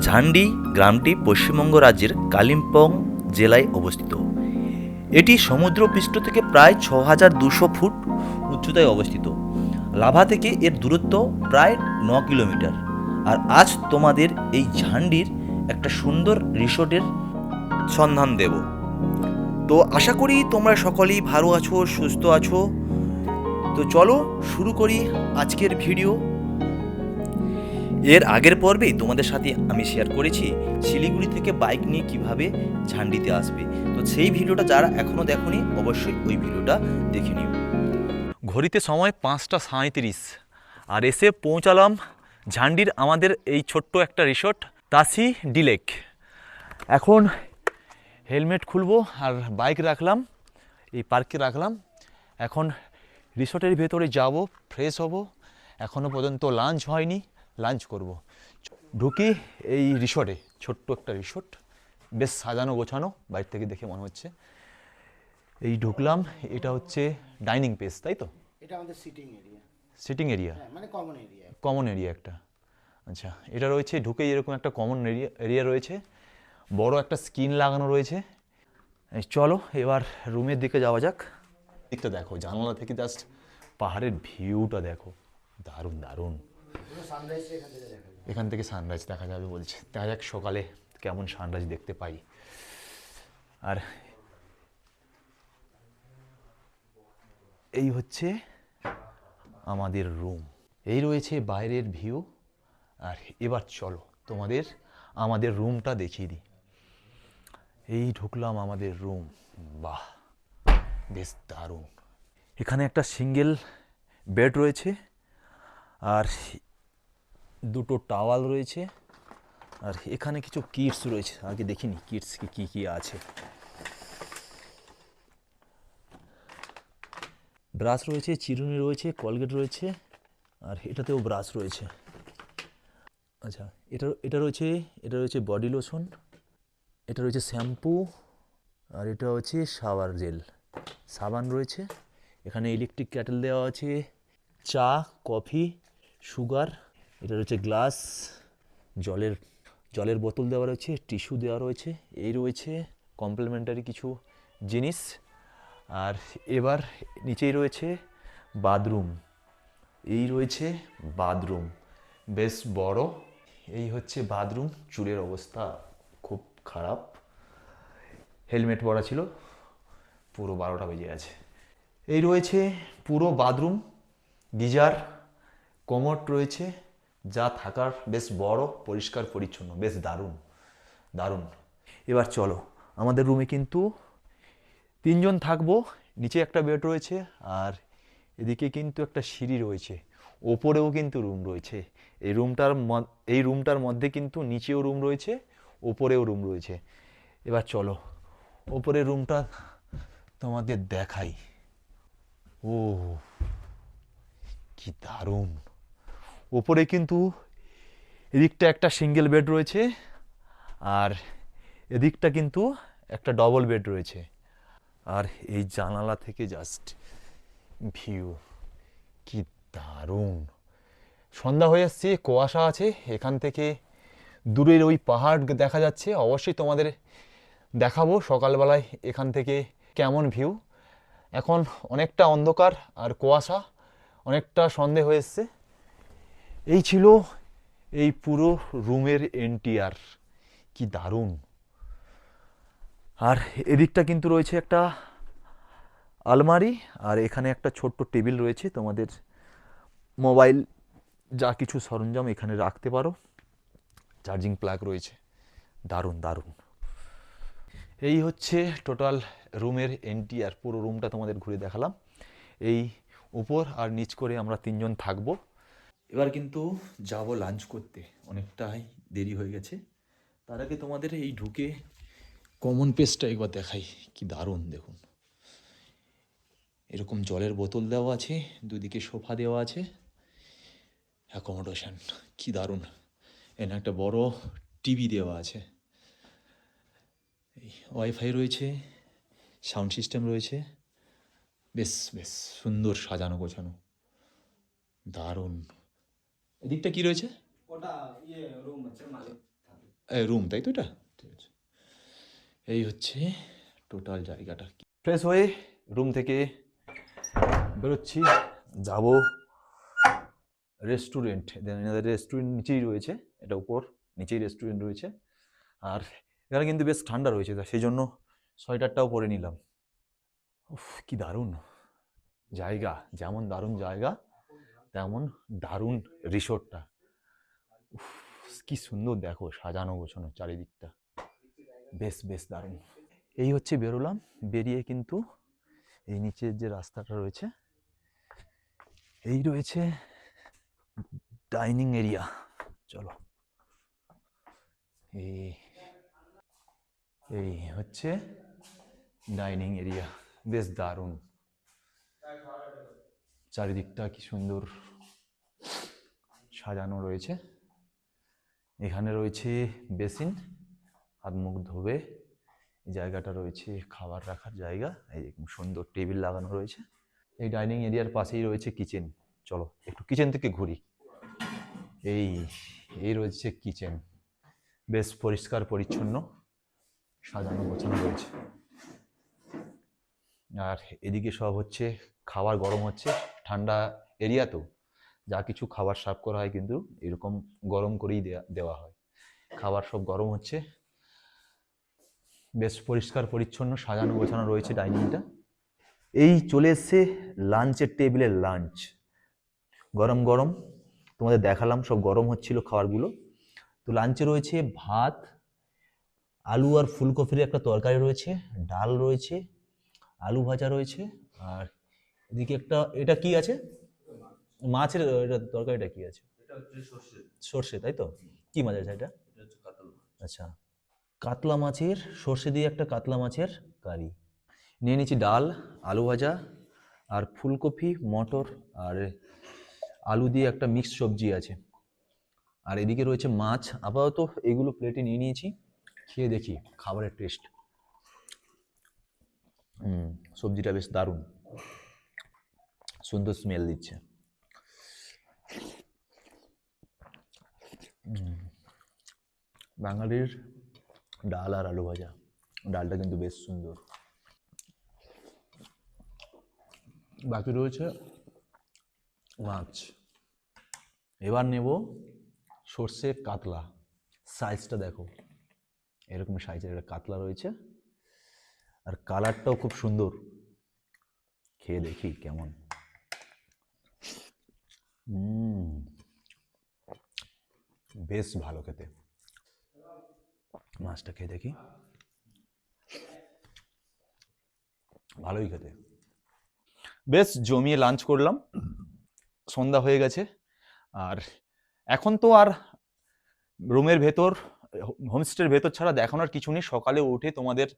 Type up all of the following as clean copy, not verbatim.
ঝান্ডি গ্রামটি পশ্চিমবঙ্গ রাজ্যের কালিম্পং জেলায় অবস্থিত। এটি সমুদ্রপৃষ্ঠ থেকে প্রায় 6200 ফুট উচ্চতায় অবস্থিত। লাভা থেকে এর দূরত্ব প্রায় 9 কিলোমিটার। আর আজ তোমাদের এই ঝান্ডির একটা সুন্দর রিসোর্টের সন্ধান দেব। তো আশা করি তোমরা সকলেই ভালো আছো, সুস্থ আছো। তো চলো শুরু করি আজকের ভিডিও। এর আগের পর্বে তোমাদের সাথে আমি শেয়ার করেছি শিলিগুড়ি থেকে বাইক নিয়ে কিভাবে ঝান্ডিতে আসবে। তো সেই ভিডিওটা যারা এখনও দেখোনি অবশ্যই ওই ভিডিওটা দেখে নিও। ঘড়িতে সময় 5টা 37, আর এসে পৌঁছালাম ঝান্ডির আমাদের এই ছোট্ট একটা রিসোর্ট তাসি ডিলেক। এখন হেলমেট খুলবো আর বাইক রাখলাম, এই পার্কে রাখলাম। এখন রিসোর্টের ভেতরে যাব, ফ্রেশ হব। এখনও পর্যন্ত লাঞ্চ হয়নি, লাঞ্চ করব। ঢুকি এই রিসোর্টে, ছোট্ট একটা রিসোর্ট, বেশ সাজানো গোছানো, বাইরে থেকে দেখে মনে হচ্ছে। এই ঢুকলাম, এটা হচ্ছে ডাইনিং প্লেস, তাই তো? এটা আমাদের সিটিং এরিয়া। সিটিং এরিয়া, মানে কমন এরিয়া। কমন এরিয়া একটা। আচ্ছা, এটা রয়েছে, ঢুকেই এরকম একটা কমন এরিয়া রয়েছে, বড় একটা স্ক্রিন লাগানো রয়েছে। চলো এবার রুমের দিকে যাওয়া যাক। দিকটা দেখো, জানালা থেকে জাস্ট পাহাড়ের ভিউটা দেখো, দারুণ দারুণ। এখান থেকে সানরাইজ দেখা যাবে বলছে। দেখা যাক সকালে কেমন সানরাইজ দেখতে পাই। আর এই হচ্ছে আমাদের রুম, এই রয়েছে বাইরের ভিউ। আর এবার চলো তোমাদের আমাদের রুমটা দেখিয়ে দিই। এই ঢুকলাম আমাদের রুম, বাহ বেশ দারুণ। এখানে একটা সিঙ্গেল বেড রয়েছে, আর দুটো টাওয়াল রয়েছে, আর এখানে কিছু কিটস রয়েছে। আগে দেখিনি কিটস কি কি আছে। ব্রাশ রয়েছে, চিরুনি রয়েছে, কলগেট রয়েছে, আর এটাতেও ব্রাশ রয়েছে। আচ্ছা, এটা রয়েছে বডি লোশন, এটা রয়েছে শ্যাম্পু, আর এটা হচ্ছে শাওয়ার জেল, সাবান রয়েছে। এখানে ইলেকট্রিক ক্যাটেল দেওয়া আছে, চা, কফি, সুগার। এটা রয়েছে গ্লাস, জলের বোতল দেওয়া রয়েছে, টিস্যু দেওয়া রয়েছে। এই রয়েছে কমপ্লিমেন্টারি কিছু জিনিস। আর এবার নিচেই রয়েছে বাথরুম, এই রয়েছে বাথরুম, বেশ বড়। এই হচ্ছে বাথরুম। চুলের অবস্থা খুব খারাপ, হেলমেট পরা ছিল, পুরো 12টা বেজে গেছে। এই রয়েছে পুরো বাথরুম, গিজার, কোমোড রয়েছে, যা থাকার বেশ বড়, পরিষ্কার পরিচ্ছন্ন, বেশ দারুণ দারুণ। এবার চলো, আমাদের রুমে কিন্তু 3জন থাকবো। নিচে একটা বেড রয়েছে, আর এদিকে কিন্তু একটা সিঁড়ি রয়েছে, ওপরেও কিন্তু রুম রয়েছে। এই রুমটার মধ্যে কিন্তু নিচেও রুম রয়েছে, ওপরেও রুম রয়েছে। এবার চলো ওপরের রুমটা তোমাদের দেখাই। ও কি দারুণ! ওপরে কিন্তু এদিকটা একটা সিঙ্গেল বেড রয়েছে, আর এদিকটা কিন্তু একটা ডবল বেড রয়েছে। আর এই জানালা থেকে জাস্ট ভিউ কি দারুণ! সন্ধ্যা হয়ে আসছে, কুয়াশা আছে, এখান থেকে দূরের ওই পাহাড় দেখা যাচ্ছে। অবশ্যই তোমাদের দেখাবো সকালবেলায় এখান থেকে কেমন ভিউ। এখন অনেকটা অন্ধকার আর কুয়াশা, অনেকটা সন্ধে হয়ে এসছে। এই ছিল এই পুরো রুমের এন্টিয়ার, কি দারুণ! আর এদিকটা কিন্তু রয়েছে একটা আলমারি, আর এখানে একটা ছোট্ট টেবিল রয়েছে, তোমাদের মোবাইল যা কিছু সরঞ্জাম এখানে রাখতে পারো। চার্জিং প্লাগ রয়েছে, দারুণ দারুণ। এই হচ্ছে টোটাল রুমের এন্টিয়ার। পুরো রুমটা তোমাদের ঘুরে দেখালাম। এই উপর আর নিচ করে আমরা 3জন থাকবো। এবার কিন্তু যাব লাঞ্চ করতে, অনেকটাই দেরি হয়ে গেছে। তার আগে তোমাদের এই ঢুকে কমন পেজটা একবার দেখাই, কি দারুণ দেখুন। এরকম জলের বোতল দেওয়া আছে, দুদিকে সোফা দেওয়া আছে, অ্যাকোমোডেশন কি দারুণ। এখানে একটা বড় টিভি দেওয়া আছে। ওয়াইফাই রয়েছে, সাউন্ড সিস্টেম রয়েছে, বেশ বেশ সুন্দর সাজানো গোছানো, দারুণ। এদিকটা কি রয়েছে? ওটা রুম হচ্ছে মালিক থাকে। রুম, তাই তো এটা? ঠিক আছে। এই হচ্ছে টোটাল জায়গাটা। ফ্রেশ হয়ে রুম থেকে বেরোচ্ছি, যাব রেস্টুরেন্ট। এনাদের রেস্টুরেন্ট নিচেই রয়েছে, এটা উপর, নিচেই রেস্টুরেন্ট রয়েছে। আর এখানে কিন্তু বেশ ঠান্ডা রয়েছে, তা সেই জন্য সোয়েটারটাও পরে নিলাম। উফ, কি দারুণ জায়গা, যেমন দারুণ জায়গা তেমন দারুণ রিসোর্টটা। উফ, কি সুন্দর দেখো, সাজানো গোছানো চারিদিকটা, বেশ বেশ দারুণ। এই হচ্ছে বেরোলাম, বেরিয়ে কিন্তু এই নিচের যে রাস্তাটা রয়েছে, এই রয়েছে ডাইনিং এরিয়া। চলো, এই এই হচ্ছে ডাইনিং এরিয়া, বেশ দারুণ। চারিদিকটা কি সুন্দর সাজানো রয়েছে। এখানে রয়েছে বেসিন, হাত মুখ ধোবে। এই জায়গাটা রয়েছে খাবার রাখার জায়গা, এই সুন্দর টেবিল লাগানো রয়েছে। এই ডাইনিং এরিয়ার পাশেই রয়েছে কিচেন। চলো একটু কিচেন থেকে ঘুরি। এই এই রয়েছে কিচেন, বেশ পরিষ্কার পরিচ্ছন্ন, সাজানো গোছানো রয়েছে। আর এদিকে সব হচ্ছে খাবার গরম হচ্ছে, ঠান্ডা এরিয়া তো, যা কিছু খাবার সার্ভ করা হয় কিন্তু এরকম গরম করেই দেওয়া হয়। খাবার সব গরম হচ্ছে, বেশ পরিষ্কার পরিচ্ছন্ন সাজানো গোছানো রয়েছে ডাইনিংটা। এই চলে এসছে লাঞ্চের টেবিলের লাঞ্চ, গরম গরম তোমাদের দেখালাম, সব গরম হচ্ছিল খাবারগুলো। তো লাঞ্চে রয়েছে ভাত, আলু আর ফুলকপির একটা তরকারি রয়েছে, ডাল রয়েছে, আলু ভাজা রয়েছে, আর এদিকে একটা, এটা কি আছে? মাছের এটা তরকারিটা কি আছে? এটা হচ্ছে সর্ষে। সর্ষে, তাই তো? কি মাছ আছে এটা? এটা হচ্ছে কাতল মাছ। আচ্ছা, কাতলা মাছের, সর্ষে দিয়ে একটা কাতলা মাছের কারি। নিয়ে নিচ্ছি ডাল, আলু ভাজা, আর ফুলকপি, মটর আর আলু দিয়ে একটা মিক্স সবজি আছে। আর এদিকে রয়েছে মাছ। আপাতত এগুলো প্লেটে নিয়ে নিয়েছি, খেয়ে দেখি খাবারের টেস্ট। সবজিটা বেশ দারুণ, সুন্দর স্মেল দিচ্ছে। বাঙালির ডাল আর আলু ভাজা, ডালটা কিন্তু বেশ সুন্দর। বাকি রয়েছে মাছ। এবার নেব সর্ষে কাতলা, সাইজটা দেখো, এরকম সাইজের একটা কাতলা রয়েছে, আর কালারটাও খুব সুন্দর। খেয়ে দেখি কেমন। বেশ ভালো খেতে, মাছটা খেয়ে দেখি, ভালোই খেতে। বেশ জমিয়ে লাঞ্চ করলাম, সন্ধ্যা হয়ে গেছে। আর এখন তো আর রুমের ভেতর, হোমস্টের ভেতর ছাড়া দেখানোর কিছু নেই। সকালে উঠে তোমাদের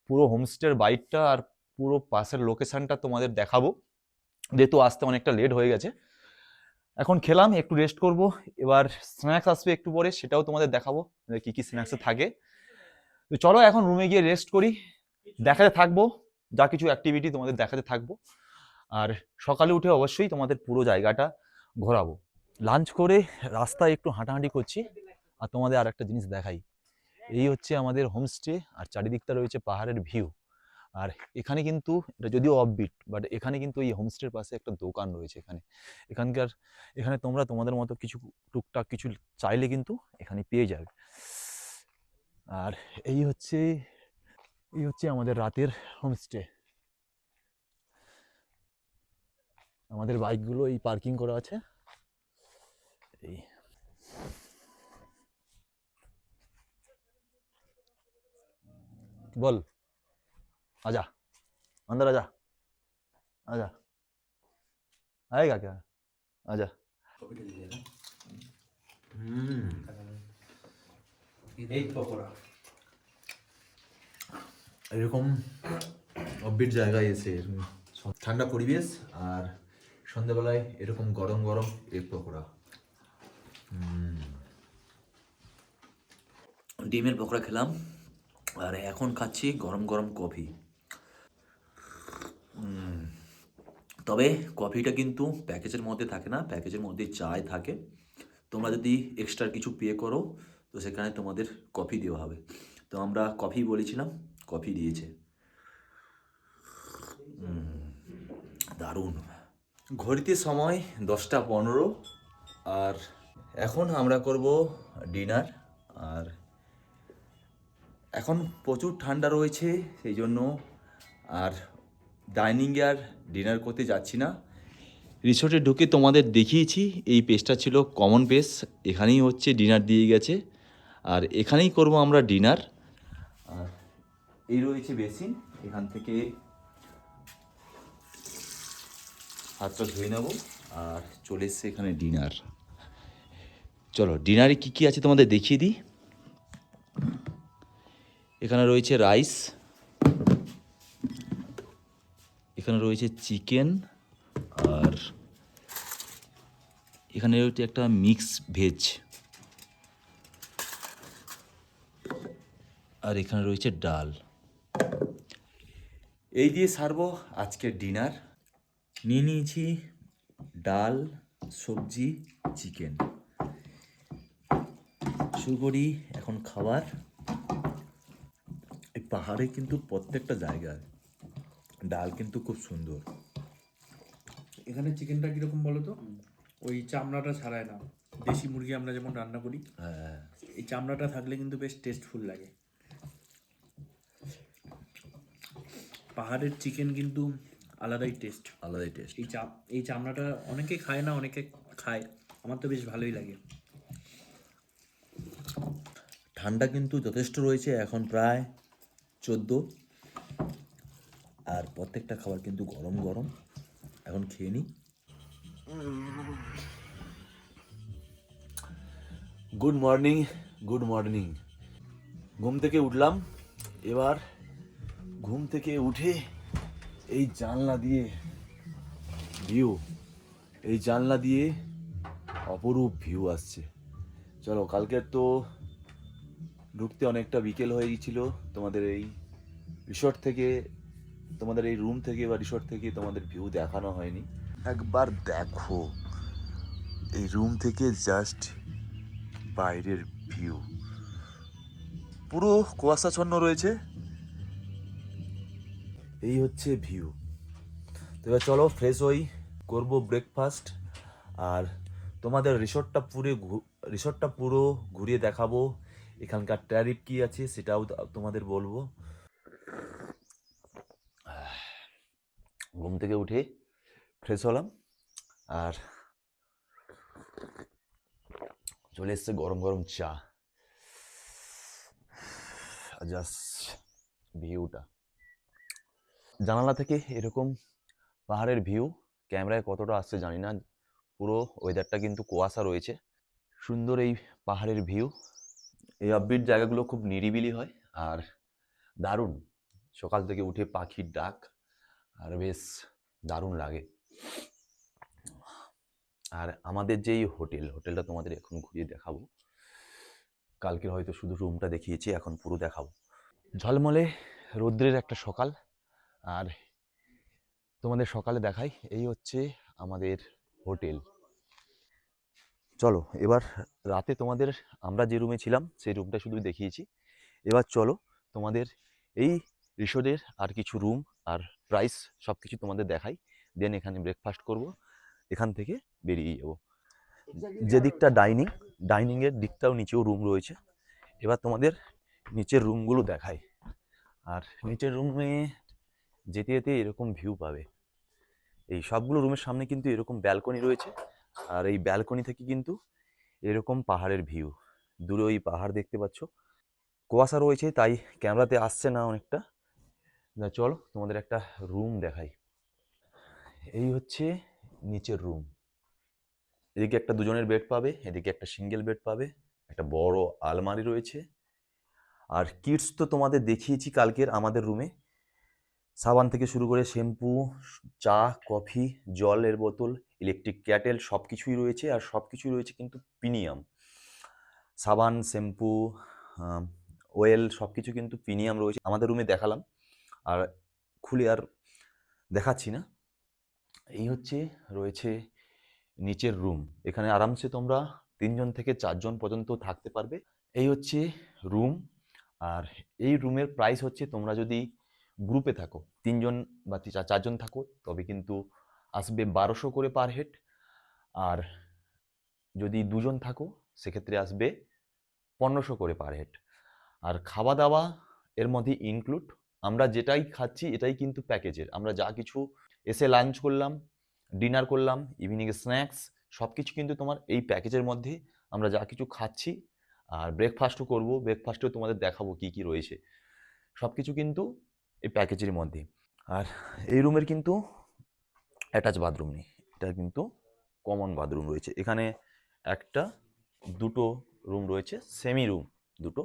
পুরো হোমস্টের বাইকটা আর পুরো পাশের লোকেশনটা তোমাদের দেখাবো, যেহেতু আসতে অনেকটা লেট হয়ে গেছে। এখন খেলাম, একটু রেস্ট করব, এবার স্ন্যাক্স আসবে একটু পরে, সেটাও তোমাদের দেখাবো কি কি স্ন্যাক্সে থাকে। তো চলো এখন রুমে গিয়ে রেস্ট করি, দেখাতে থাকবো যা কিছু অ্যাক্টিভিটি তোমাদের দেখাতে থাকবো। আর সকালে উঠে অবশ্যই তোমাদের পুরো জায়গাটা ঘোরাবো। লাঞ্চ করে রাস্তায় একটু হাঁটাহাঁটি করছি, আর তোমাদের আর একটা জিনিস দেখাই। এই হচ্ছে আমাদের হোমস্টে, আর চারিদিকটা রয়েছে পাহাড়ের ভিউ। আর এখানে কিন্তু, এটা যদিও অফবিট, বাট এখানে কিন্তু এই হোমস্টের পাশে একটা দোকান রয়েছে। এখানে তোমরা তোমাদের মতো কিছু টুকটাক কিছু চাইলে কিন্তু এখানে পেয়ে যাবে। আর এই হচ্ছে আমাদের রাতের হোমস্টে। আমাদের বাইকগুলো এই পার্কিং করা আছে। এই বল, आजा अंदर, आजा आजा, आएगा क्या? आजा। এই পকোড়া এরকম অফবিট জায়গায় এসে ঠান্ডা পরিবেশ, আর সন্ধ্যাবেলায় এরকম গরম গরম এগ পকোড়া, ডিমের পকোড়া খেলাম, আর এখন খাচ্ছি গরম গরম কফি। তবে কফিটা কিন্তু প্যাকেজের মধ্যে থাকে না, প্যাকেজের মধ্যে চায় থাকে। তোমরা যদি এক্সট্রা কিছু পে করো তো সেখানে তোমাদের কফি দেওয়া হবে। তো আমরা কফি বলেছিলাম, কফি দিয়েছে। দারুণ। ঘড়িতে সময় 10টা 15, আর এখন আমরা করব ডিনার। আর এখন প্রচুর ঠান্ডা রয়েছে, সেই জন্য আর ডাইনিংয়ে আর ডিনার করতে যাচ্ছি না। রিসোর্টে ঢুকে তোমাদের দেখিয়েছি এই পেজটা ছিল কমন পেজ, এখানেই হচ্ছে ডিনার দিয়ে গেছে, আর এখানেই করব আমরা ডিনার। আর এই রয়েছে বেসিন, এখান থেকে হাতটা ধুয়ে নেব। আর চলে এসছে এখানে ডিনার। চলো ডিনারে কী কী আছে তোমাদের দেখিয়ে দিই। এখানে রয়েছে রাইস, এখানে রয়েছে চিকেন, আর এখানে রয়েছে একটা মিক্স ভেজ, আর এখানে রয়েছে ডাল। এই দিয়ে সারবো আজকের ডিনার। নিয়ে নিয়েছি ডাল, সবজি, চিকেন। শুরু করি এখন খাবার। এই পাহাড়ে কিন্তু প্রত্যেকটা জায়গায় ডাল কিন্তু খুব সুন্দর। এখানে চিকেনটা কিরকম বলো তো, ওই চামড়াটা ছাড়ায় না। দেশি মুরগি আমরা যেমন রান্না করি, হ্যাঁ, এই চামড়াটা থাকলে কিন্তু বেশ টেস্টফুল লাগে। পাহাড়ের চিকেন কিন্তু আলাদাই টেস্ট। আলাদাই টেস্ট। এই চামড়াটা অনেকে খায় না, অনেকে খায়, আমার তো বেশ ভালোই লাগে। ঠান্ডা কিন্তু যথেষ্ট রয়েছে, এখন প্রায় 14, আর প্রত্যেকটা খাবার কিন্তু গরম গরম। এখন খেয়ে নিই। Good morning, good morning. ঘুম থেকে উঠলাম। এবার ঘুম থেকে উঠে এই জানলা দিয়ে ভিউ, এই জানলা দিয়ে অপরূপ ভিউ আসছে। চলো, কালকে তো ঢুকতে অনেকটা বিকেল হয়ে গিয়েছিল তোমাদের এই রিসর্ট থেকে, তোমাদের এই রুম থেকে বা রিসর্ট থেকে তোমাদের ভিউ দেখানো হয়নি। একবার দেখো এই রুম থেকে জাস্ট বাইরের ভিউ, পুরো কুয়াশাচ্ছন্ন রয়েছে। এই হচ্ছে ভিউ। তো এবার চলো ফ্রেশ হই, করবো ব্রেকফাস্ট, আর তোমাদের রিসর্টটা পুরো ঘুরিয়ে দেখাবো। এখানকার ট্যারিফ কি আছে সেটাও তোমাদের বলবো। ঘুম থেকে উঠে ফ্রেশ হলাম, আর চলে এসছে গরম গরম চা। জাস্ট ভিউটা, জানালা থেকে এরকম পাহাড়ের ভিউ ক্যামেরায় কতটা আসছে জানি না। পুরো ওয়েদারটা কিন্তু কুয়াশা রয়েছে। সুন্দর এই পাহাড়ের ভিউ। এই অফবিট জায়গাগুলো খুব নিরিবিলি হয়, আর দারুণ। সকাল থেকে উঠে পাখির ডাক, আর বেশ দারুণ লাগে। আর আমাদের যেই হোটেলটা তোমাদের এখন ঘুরিয়ে দেখাবো। কালকে হয়তো শুধু রুমটা দেখিয়েছি, এখন পুরো দেখাবো। ঝলমলে রৌদ্রের একটা সকাল, আর তোমাদের সকালে দেখাই। এই হচ্ছে আমাদের হোটেল। চলো এবার রাতে তোমাদের, আমরা যে রুমে ছিলাম সেই রুমটা শুধু দেখিয়েছি। এবার চলো তোমাদের এই রিসোর্টের আর কিছু রুম আর প্রাইস সব কিছু তোমাদের দেখাই। দেন এখানে ব্রেকফাস্ট করব, এখান থেকে বেরিয়ে যাব। যেদিকটা ডাইনিংয়ের দিকটাও নিচেও রুম রয়েছে। এবার তোমাদের নিচের রুমগুলো দেখাই। আর নিচের রুমে যেতে যেতে এরকম ভিউ পাবে। এই সবগুলো রুমের সামনে কিন্তু এরকম ব্যালকনি রয়েছে, আর এই ব্যালকনি থেকে কিন্তু এরকম পাহাড়ের ভিউ। দূরে ওই পাহাড় দেখতে পাচ্ছ। কুয়াশা রয়েছে তাই ক্যামেরাতে আসছে না অনেকটা। চলো তোমাদের একটা রুম দেখাই। এই হচ্ছে নিচের রুম। এদিকে একটা দুজনের বেড পাবে, এদিকে একটা সিঙ্গেল বেড পাবে, একটা বড় আলমারি রয়েছে। আর কিডস তো তোমাদের দেখিয়েছি কালকের আমাদের রুমে। সাবান থেকে শুরু করে শ্যাম্পু, চা, কফি, জলের বোতল, ইলেকট্রিক ক্যাটেল সব কিছুই রয়েছে। আর সব কিছুই রয়েছে কিন্তু প্রিমিয়াম। সাবান, শ্যাম্পু, ওয়েল সব কিছু কিন্তু প্রিমিয়াম রয়েছে। আমাদের রুমে দেখালাম, আর খুলে আর দেখাচ্ছি না। এই হচ্ছে রয়েছে নিচের রুম। এখানে আরামসে তোমরা 3 জন থেকে 4 জন পর্যন্ত থাকতে পারবে। এই হচ্ছে রুম। আর এই রুমের প্রাইস হচ্ছে, তোমরা যদি গ্রুপে থাকো 3 জন বা 4 জন থাকো, তবে কিন্তু আসবে 1200 করে পার হেড। আর যদি 2 জন থাকো সেক্ষেত্রে আসবে 1500 করে পার হেড। আর খাওয়া দাওয়া এর মধ্যে ইনক্লুড। আমরা যেটাই খাচ্ছি এটাই কিন্তু প্যাকেজের। আমরা যা কিছু এসে লাঞ্চ করলাম, ডিনার করলাম, ইভিনিং স্ন্যাক্স সব কিছু কিন্তু তোমার এই প্যাকেজের মধ্যে। আমরা যা কিছু খাচ্ছি আর ব্রেকফাস্টও করবো, ব্রেকফাস্টেও তোমাদের দেখাবো কি কি রয়েছে, সব কিছু কিন্তু এই প্যাকেজের মধ্যে। আর এই রুমের কিন্তু অ্যাটাচ বাথরুম নেই, এটা কিন্তু কমন বাথরুম রয়েছে। এখানে একটা দুটো রুম রয়েছে, সেমি রুম দুটো।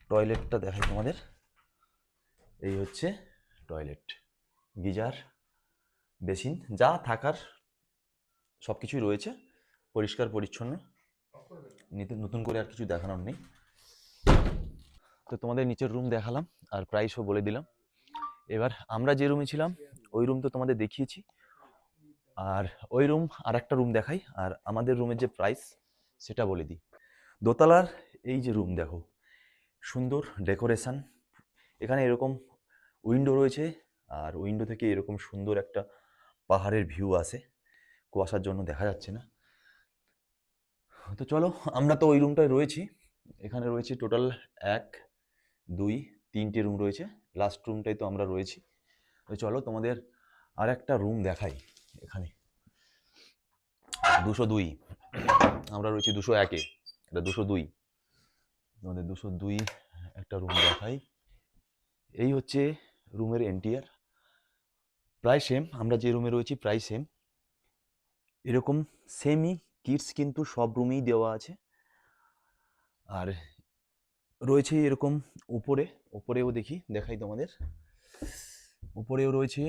টয়লেটটা দেখাই তোমাদের। এই হচ্ছে টয়লেট, গিজার, বেসিন, যা থাকার সব কিছুই রয়েছে, পরিষ্কার পরিচ্ছন্ন। নতুন করে আর কিছু দেখানোর নেই। তো তোমাদের নিচের রুম দেখালাম আর প্রাইসও বলে দিলাম। এবার আমরা যে রুমে ছিলাম ওই রুম তো তোমাদের দেখিয়েছি, আর ওই রুম আর একটা রুম দেখাই, আর আমাদের রুমের যে প্রাইস সেটা বলে দিই। দোতলার এই যে রুম দেখো, সুন্দর ডেকোরেশন। এখানে এরকম উইন্ডো রয়েছে, আর উইন্ডো থেকে এরকম সুন্দর একটা পাহাড়ের ভিউ আসে, কুয়াশার জন্য দেখা যাচ্ছে না। তো চলো, আমরা তো ওই রুমটায় রয়েছি। এখানে রয়েছে টোটাল 1 2 3টে রুম রয়েছে, লাস্ট রুমটাই তো আমরা রয়েছি। তো চলো তোমাদের আর একটা রুম দেখাই। এখানে 202, আমরা রয়েছি 201-এ, এটা 202। তোমাদের 202 একটা রুম দেখাই। এই হচ্ছে রুমের এন্টিয়ার, প্রায় সেম আমরা যে রুমে রয়েছি প্রায় সেম। এরকম সেমই কিটস কিন্তু সব রুমেই দেওয়া আছে। আর রয়েছে এরকম উপরেও দেখাই তোমাদের। উপরেও রয়েছে,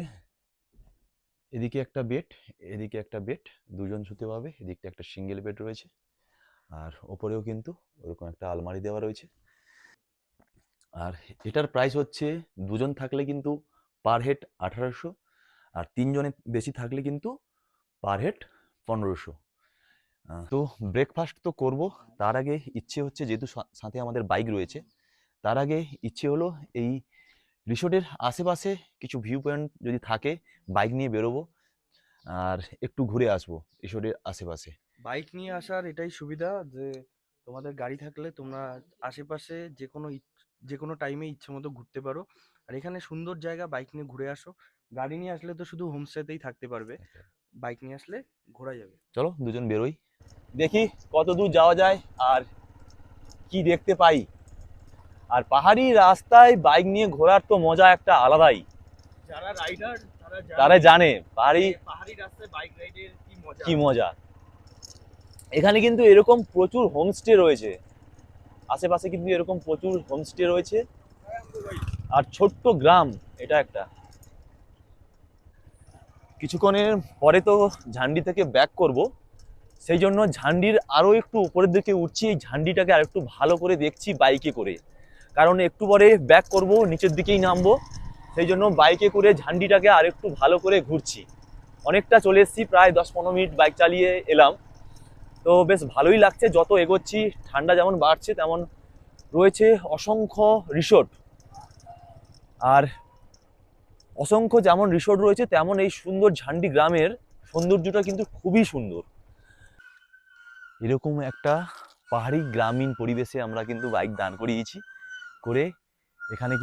এদিকে একটা বেড, এদিকে একটা বেড, 2 জন শুতে পাবে। এদিকটা একটা সিঙ্গেল বেড রয়েছে, আর ওপরেও কিন্তু ওরকম একটা আলমারি দেওয়া রয়েছে। আর এটার প্রাইস হচ্ছে 2 জন থাকলে কিন্তু পার হেড 1800, আর 3 জনের বেশি থাকলে কিন্তু পার হেড 1500। তো ব্রেকফাস্ট তো করব, তার আগে ইচ্ছে হচ্ছে, যেহেতু সাথে আমাদের বাইক রয়েছে, তার আগে ইচ্ছে হলো এই রিসোর্টের আশেপাশে কিছু ভিউ পয়েন্ট যদি থাকে বাইক নিয়ে বেরোবো আর একটু ঘুরে আসবো রিসোর্টের আশেপাশে। বাইক নিয়ে আসার এটাই সুবিধা যে তোমাদের গাড়ি থাকলে তোমরা আশেপাশে যে কোনো টাইমে ইচ্ছে মতো ঘুরতে পারো। আর এখানে সুন্দর জায়গা, বাইক নিয়ে ঘুরে আসো। গাড়ি নিয়ে আসলে তো শুধু হোমস্টেতেই থাকতে পারবে, বাইক নিয়ে আসলে ঘোরা যাবে। চলো দুজন বেরোই, দেখি কত দূর যাওয়া যায় আর কি দেখতে পাই। আর পাহাড়ি রাস্তায় বাইক নিয়ে ঘোরার তো মজা একটা আলাদাই। যারা রাইডার তারা জানে পাহাড়ি পাহাড়ি রাস্তায় বাইক রাইডের কি মজা। এখানে কিন্তু এরকম প্রচুর হোমস্টে রয়েছে, আশেপাশে কিন্তু এরকম প্রচুর হোমস্টে রয়েছে। আর ছোট্ট গ্রাম এটা একটা। কিছুক্ষণের পরে তো ঝান্ডি থেকে ব্যাক করব, সেই জন্য ঝান্ডির আরও একটু উপরের দিকে উঠছি। এই ঝান্ডিটাকে আর একটু ভালো করে দেখছি বাইকে করে, কারণ একটু পরে ব্যাক করব, নিচের দিকেই নামবো। সেই জন্য বাইকে করে ঝান্ডিটাকে আর একটু ভালো করে ঘুরছি। অনেকটা চলে এসেছি, প্রায় 10-15 মিনিট বাইক চালিয়ে এলাম। তো বেশ ভালোই লাগছে, যত এগোচ্ছি ঠান্ডা যেমন বাড়ছে তেমন রয়েছে অসংখ্য রিসোর্ট। আর অসংখ্য যেমন রিসোর্ট রয়েছে তেমন এই সুন্দর ঝান্ডি গ্রামের সৌন্দর্যটা কিন্তু খুবই সুন্দর। এরকম একটা পাহাড়ি গ্রামীণ পরিবেশে আমরা কিন্তু বাইক দাঁড় করিয়েছি করে এখানে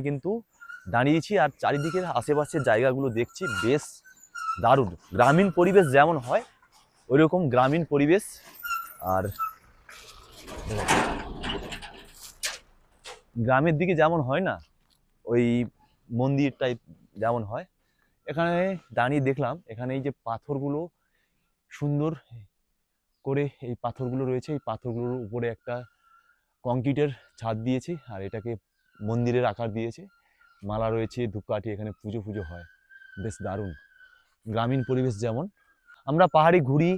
কিন্তু দাঁড়িয়েছি। আর চারিদিকের আশেপাশের জায়গাগুলো দেখছি, বেশ দারুণ গ্রামীণ পরিবেশ যেমন হয় ওইরকম গ্রামীণ পরিবেশ। আর গ্রামের দিকে যেমন হয় না, ওই মন্দির টাইপ যেমন হয়, এখানে দাঁড়িয়ে দেখলাম। এখানে এই যে পাথরগুলো সুন্দর করে এই পাথরগুলো রয়েছে, এই পাথরগুলোর উপরে একটা কংক্রিটের ছাদ দিয়েছে, আর এটাকে মন্দিরের আকার দিয়েছে। মালা রয়েছে, ধূপকাঠি, এখানে পুজো পুজো হয়। বেশ দারুণ গ্রামীণ পরিবেশ। যেমন আমরা পাহাড়ি ঘুরি,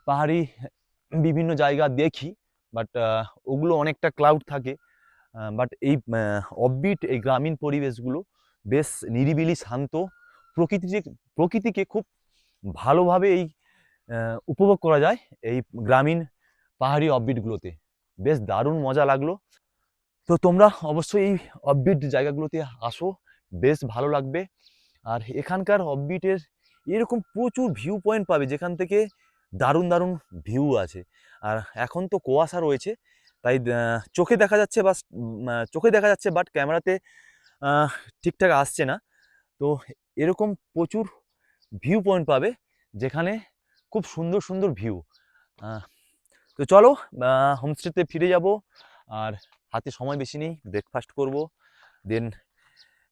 পাহাড়ি বিভিন্ন জায়গা দেখি, বাট ওগুলো অনেকটা ক্লাউড থাকে। বাট এই অফবিট এই গ্রামীণ পরিবেশগুলো বেশ নিরিবিলি শান্ত, প্রকৃতিকে খুব ভালোভাবে উপভোগ করা যায় এই গ্রামীণ পাহাড়ি অফবিটগুলোতে। বেশ দারুণ মজা লাগলো। তো তোমরা অবশ্যই এই অফবিট জায়গাগুলোতে আসো, বেশ ভালো লাগবে। আর এখানকার অফবিটের এরকম প্রচুর ভিউ পয়েন্ট পাবে যেখান থেকে দারুণ দারুণ ভিউ আছে। আর এখন তো কুয়াশা রয়েছে, তাই চোখে দেখা যাচ্ছে বাট ক্যামেরাতে ঠিকঠাক আসছে না। তো এরকম প্রচুর ভিউ পয়েন্ট পাবে যেখানে খুব সুন্দর সুন্দর ভিউ। তো চলো হোমস্টেতে ফিরে যাব। আর হাতে সময় বেশি নেই, ব্রেকফাস্ট করব, দেন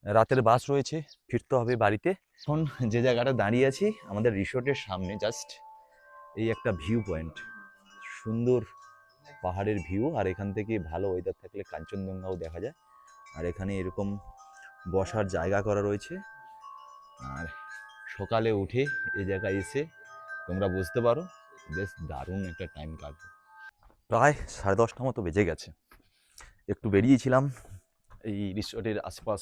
রাতের বাস রয়েছে, ফিরতে হবে বাড়িতে। এখন যে জায়গাটা দাঁড়িয়ে আছি আমাদের রিসোর্টের সামনে, জাস্ট এই একটা ভিউ পয়েন্ট, সুন্দর পাহাড়ের ভিউ। আর এখান থেকে ভালো ওয়েদার থাকলে কাঞ্চনজঙ্ঘাও দেখা যায়। আর এখানে এরকম বসার জায়গা করা রয়েছে। আর সকালে উঠে এই জায়গায় এসে তোমরা বুঝতে পারো বেশ দারুণ একটা টাইম কাটবে। প্রায় 10:30 মতো বেজে গেছে। একটু বেরিয়েছিলাম এই রিসোর্টের আশপাশ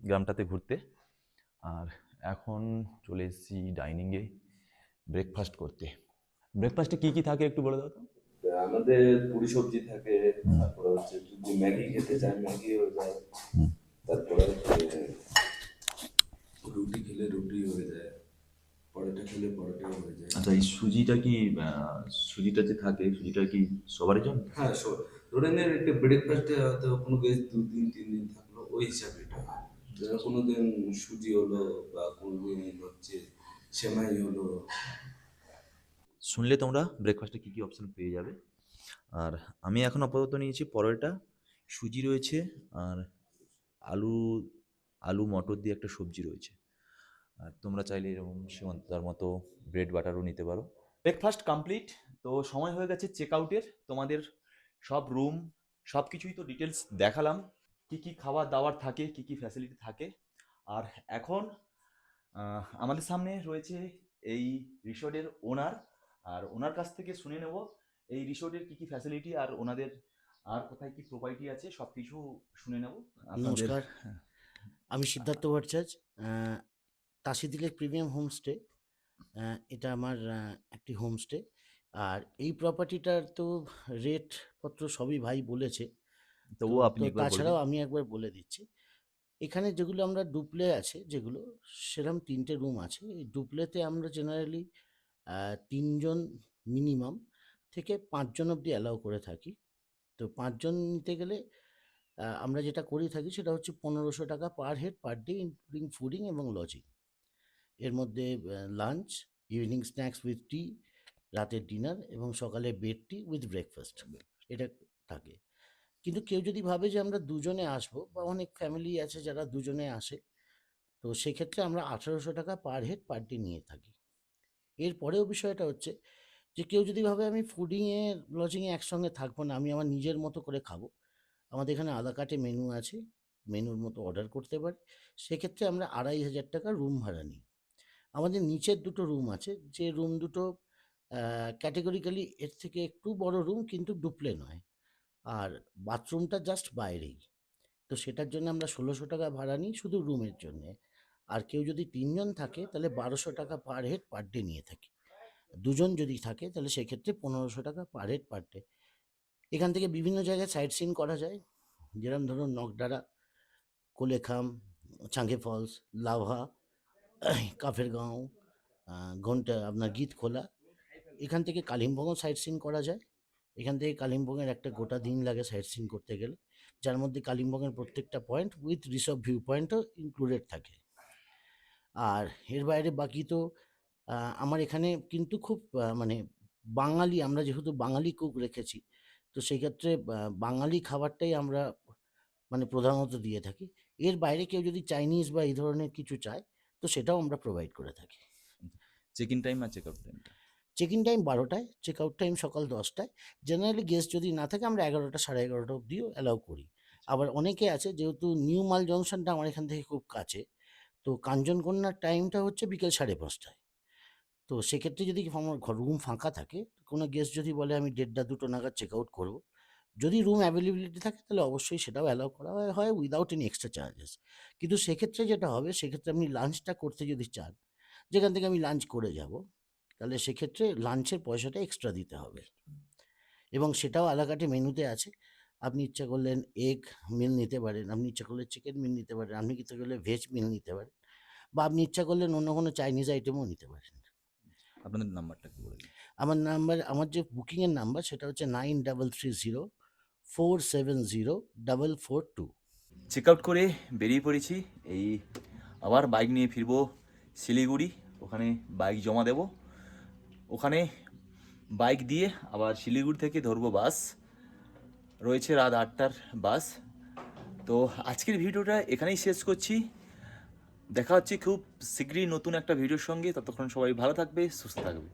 গ্রামটাতে ঘুরতে। আর এখন চলে এসেছি ডাইনিংয়ে ব্রেকফাস্ট করতে। ব্রেকফাস্টে কি কি থাকে একটু বলে দাও তো। আমাদের পুরি সবজি থাকে, তারপরে হচ্ছে যদি ম্যাগি খেতে চায় ম্যাগি হয়ে যায়, তারপরে হচ্ছে রুটি খেলে রুটি হয়ে যায়, পরোটা খেলে পরোটা হয়ে যায়। আচ্ছা, এই সুজিটা যে থাকে সুজিটা কি সবার জন্য? হ্যাঁ, ধরে নেন একটা ব্রেকফাস্টে হয়তো কোনো গেস্ট 2 দিন 3 দিন থাকলো, ওই হিসাবে এটা হয়। ধরো কোনো দিন সুজি হলো বা কোনো দিন হচ্ছে সেমাই হলো। শুনলে তোমরা ব্রেকফাস্টে কি কি অপশন পেয়ে যাবে। আর আমি এখন আপাতত নিয়েছি পরোটা, সুজি রয়েছে, আর আলু আলু মটর দিয়ে একটা সবজি রয়েছে। আর তোমরা চাইলে এরকম সীমান্তার মতো ব্রেড বাটারও নিতে পারো। Breakfast complete. তো সময় হয়ে গেছে চেক আউটের। তোমাদের সব রুম সব কিছুই তো ডিটেলস দেখালাম, কি কি খাবার দাবার থাকে, কি কি ফ্যাসিলিটি থাকে। আর এখন আমাদের সামনে রয়েছে এই রিসোর্টের ওনার। আর ওনার কাছ থেকে শুনে নেব এই রিসোর্টের কি কি ফ্যাসিলিটি আর ওনাদের আর কোথায় কি প্রোপার্টি আছে সব কিছু শুনে নেব আপনাদের। নমস্কার, আমি সিদ্ধার্থ ভট্টাচার্য। তাসিদিলের প্রিমিয়াম হোমস্টে, এটা আমার একটি হোমস্টে। আর এই প্রপার্টিটার তো রেট পত্র সবই ভাই বলেছে, তো তবুও আপনি তো একবার বলে তাছাড়াও দিন। আমি একবার বলে দিচ্ছি। এখানে যেগুলো আমরা ডুপ্লে আছে যেগুলো, সেরকম 3টে রুম আছে। এই ডুপ্লেতে আমরা জেনারেলি 3 জন মিনিমাম থেকে 5 জন অবধি অ্যালাউ করে থাকি। তো 5 জন নিতে গেলে আমরা যেটা করে থাকি সেটা হচ্ছে 1500 টাকা per head per day, including fooding এবং লজিং। এর মধ্যে লাঞ্চ, ইভিনিং স্ন্যাক্স উইথ টি, রাতের ডিনার এবং সকালে বেড টি উইথ ব্রেকফাস্ট, এটা থাকে। কিন্তু কেউ যদি ভাবে যে আমরা 2 জনে আসবো, বা অনেক ফ্যামিলি আছে যারা 2 জনে আসে, তো সেক্ষেত্রে আমরা 1800 টাকা পার হেড পার ডে নিয়ে থাকি। এরপরেও বিষয়টা হচ্ছে যে কেউ যদি ভাবে আমি ফুডিংয়ে লজিংয়ে একসঙ্গে থাকবো না, আমি আমার নিজের মতো করে খাবো, আমাদের এখানে আলাকাটে মেনু আছে, মেনুর মতো অর্ডার করতে পারি। সেক্ষেত্রে আমরা 2500 টাকা রুম ভাড়া নিই। আমাদের নিচের 2টো রুম আছে, যে রুম দুটো ক্যাটেগরিক্যালি এর থেকে একটু বড় রুম, কিন্তু ডুপ্লে নয়, আর বাথরুমটা জাস্ট বাইরেই। তো সেটার জন্য আমরা 1600 টাকা ভাড়া নিই শুধু রুমের জন্যে। আর কেউ যদি 3 জন থাকে তাহলে 1200 টাকা পার হেড পার ডে নিয়ে থাকি। 2 জন যদি থাকে তাহলে সেক্ষেত্রে 1500 টাকা পার হেড পার ডে। এখান থেকে বিভিন্ন জায়গায় সাইট সিন করা যায়, যেরকম ধরুন নকডারা, কোলেখাম, চাঙ্গে ফলস, লাভা, কাফেরগাঁও, ঘন্টা আপনার গীতখোলা। এখান থেকে কালিম্পংও সাইট সিন করা যায়। এখান থেকে কালিম্পংয়ের একটা গোটা দিন লাগে সাইট সিন করতে গেলে, যার মধ্যে কালিম্পংয়ের প্রত্যেকটা পয়েন্ট উইথ রিসর্ভ ভিউ পয়েন্টও ইনক্লুডেড থাকে। আর এর বাইরে বাকি তো আমার এখানে কিন্তু খুব মানে বাঙালি, আমরা যেহেতু বাঙালি কুক রেখেছি, তো সেক্ষেত্রে বাঙালি খাবারটাই আমরা মানে প্রধানত দিয়ে থাকি। এর বাইরে কেউ যদি চাইনিজ বা এই ধরনের কিছু চায়, তো সেটাও আমরা প্রোভাইড করে থাকি। চেক ইন টাইম আর চেক আউট টাইমটা? চেক ইন টাইম 12টায়, চেক আউট টাইম সকাল 10টায়। জেনারেলি গেস্ট যদি না থাকে আমরা 11টা 11:30 অবধিও অ্যালাউ করি। আবার অনেকে আছে, যেহেতু নিউ মাল জংশনটা আমার এখান থেকে খুব কাছে, তো কাঞ্চনকন্যার টাইমটা হচ্ছে বিকেল 5:30টায়। তো সেক্ষেত্রে যদি আমার রুম ফাঁকা থাকে, কোনো গেস্ট যদি বলে আমি 1:30-2টো নাগাদ চেক আউট করবো, যদি রুম অ্যাভেলেবিলিটি থাকে তাহলে অবশ্যই সেটাও অ্যালাউ করা হয় উইদাউট এনি এক্সট্রা চার্জেস। কিন্তু সেক্ষেত্রে যেটা হবে, সেক্ষেত্রে আপনি লাঞ্চটা করতে যদি চান, যেখান থেকে আমি লাঞ্চ করে যাব, তাহলে সেক্ষেত্রে লাঞ্চের পয়সাটা এক্সট্রা দিতে হবে, এবং সেটাও আলাকাটে মেনুতে আছে। আপনি ইচ্ছা করলেন এগ মিল নিতে পারেন, আপনি ইচ্ছা করলে চিকেন মিল নিতে পারেন, আপনি ইচ্ছা করলে ভেজ মিল নিতে পারেন, বা আপনি ইচ্ছা করলেন অন্য কোনো চাইনিজ আইটেমও নিতে পারেন। আপনাদের নাম্বারটা কি বলে দিন। আমার যে বুকিংয়ের নাম্বার সেটা হচ্ছে 9330470442। চেক আউট করে বেরিয়ে পড়েছি। এই আবার বাইক নিয়ে ফিরবো শিলিগুড়ি, ওখানে বাইক জমা দেব, ওখানে বাইক দিয়ে আবার শিলিগুড়ি থেকে ধরবো বাস, রয়েছে রাত 8টার বাস। তো আজকের ভিডিওটা এখানেই শেষ করছি, দেখা হচ্ছে খুব শীঘ্রই নতুন একটা ভিডিওর সঙ্গে। ততক্ষণ সবাই ভালো থাকবে, সুস্থ থাকবে।